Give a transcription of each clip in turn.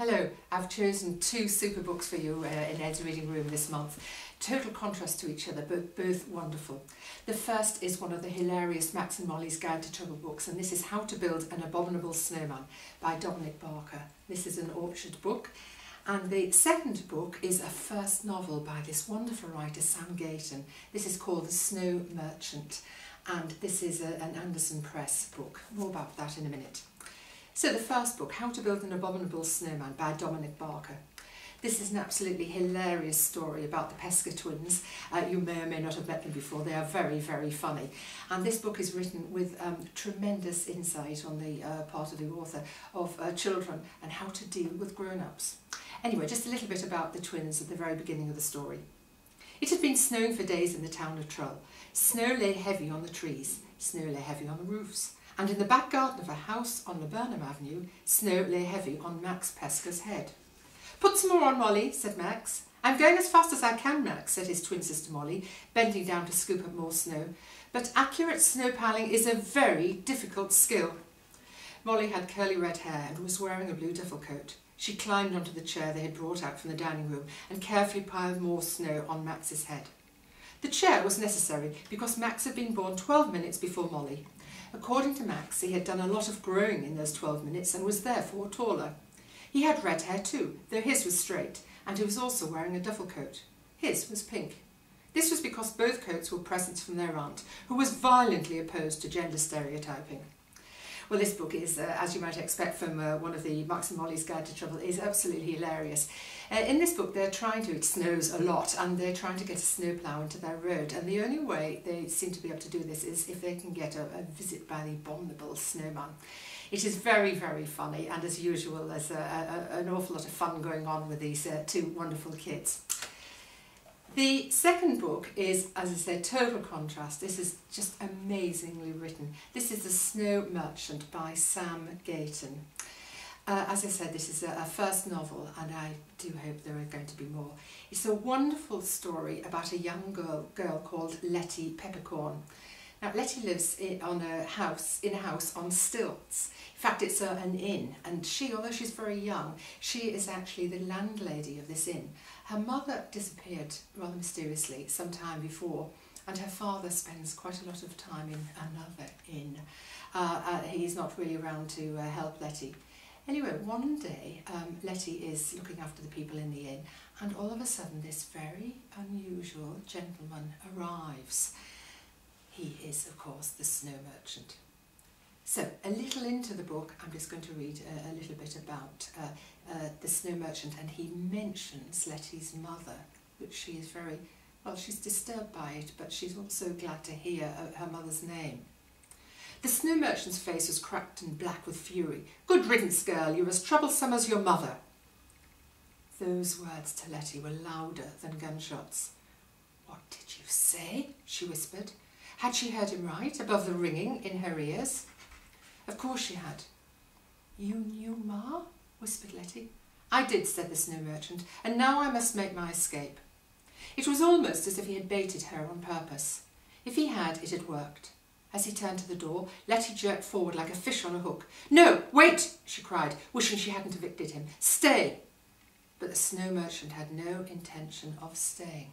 Hello, I've chosen two super books for you in Ed's Reading Room this month. Total contrast to each other, but both wonderful. The first is one of the hilarious Max and Molly's Guide to Trouble books, and this is How to Build an Abominable Snowman by Dominic Barker. This is an Orchard book. And the second book is a first novel by this wonderful writer Sam Gayton. This is called The Snow Merchant, and this is an Anderson Press book. More about that in a minute. So the first book, How to Build an Abominable Snowman by Dominic Barker. This is an absolutely hilarious story about the Pesca twins. You may or may not have met them before. They are very, very funny. And this book is written with tremendous insight on the part of the author of children and how to deal with grown-ups. Anyway, just a little bit about the twins at the very beginning of the story. It had been snowing for days in the town of Trull. Snow lay heavy on the trees. Snow lay heavy on the roofs. And in the back garden of a house on Laburnum Avenue, snow lay heavy on Max Pesca's head. "Put some more on, Molly," said Max. "I'm going as fast as I can, Max," said his twin sister Molly, bending down to scoop up more snow. "But accurate snow piling is a very difficult skill." Molly had curly red hair and was wearing a blue duffel coat. She climbed onto the chair they had brought out from the dining room and carefully piled more snow on Max's head. The chair was necessary because Max had been born 12 minutes before Molly. According to Max, he had done a lot of growing in those 12 minutes and was therefore taller. He had red hair too, though his was straight, and he was also wearing a duffel coat. His was pink. This was because both coats were presents from their aunt, who was violently opposed to gender stereotyping. Well, this book is, as you might expect from one of the Max and Molly's Guide to Trouble, is absolutely hilarious. In this book it snows a lot, and they're trying to get a snowplough into their road, and the only way they seem to be able to do this is if they can get a visit by the abominable snowman. It is very, very funny, and as usual there's an awful lot of fun going on with these two wonderful kids. The second book is, as I said, total contrast. This is just amazingly written. This is The Snow Merchant by Sam Gayton. As I said, this is a first novel, and I do hope there are going to be more. It's a wonderful story about a young girl called Letty Peppercorn. Now, Letty lives in a house on stilts. In fact, it's an inn, and although she's very young, she is actually the landlady of this inn. Her mother disappeared rather mysteriously some time before, and her father spends quite a lot of time in another inn. He's not really around to help Letty. Anyway, one day Letty is looking after the people in the inn, and all of a sudden this very unusual gentleman arrives. He is, of course, the Snow Merchant. So, a little into the book, I'm just going to read a little bit about the Snow Merchant, and he mentions Letty's mother, which she is very, well, she's disturbed by it, but she's also glad to hear her mother's name. The Snow Merchant's face was cracked and black with fury. "Good riddance, girl, you're as troublesome as your mother." Those words to Letty were louder than gunshots. "What did you say?" she whispered. Had she heard him right, above the ringing in her ears? Of course she had. "You knew Ma?" whispered Letty. "I did," said the Snow Merchant, "and now I must make my escape." It was almost as if he had baited her on purpose. If he had, it had worked. As he turned to the door, Letty jerked forward like a fish on a hook. "No, wait!" she cried, wishing she hadn't evicted him. "Stay!" But the Snow Merchant had no intention of staying.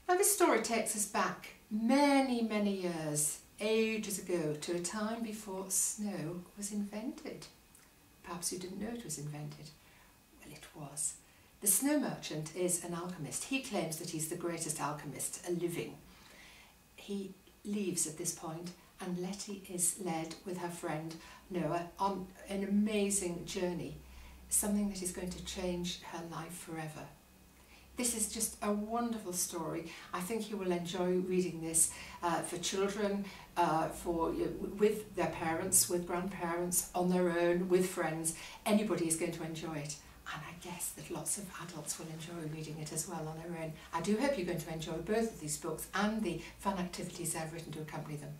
Now this story takes us back many, many years, ages ago, to a time before snow was invented. Perhaps you didn't know it was invented. Well, it was. The Snow Merchant is an alchemist. He claims that he's the greatest alchemist living. He leaves at this point, and Letty is led with her friend Noah on an amazing journey, something that is going to change her life forever. This is just a wonderful story. I think you will enjoy reading this for children, with their parents, with grandparents, on their own, with friends. Anybody is going to enjoy it. And I guess that lots of adults will enjoy reading it as well on their own. I do hope you're going to enjoy both of these books and the fun activities I've written to accompany them.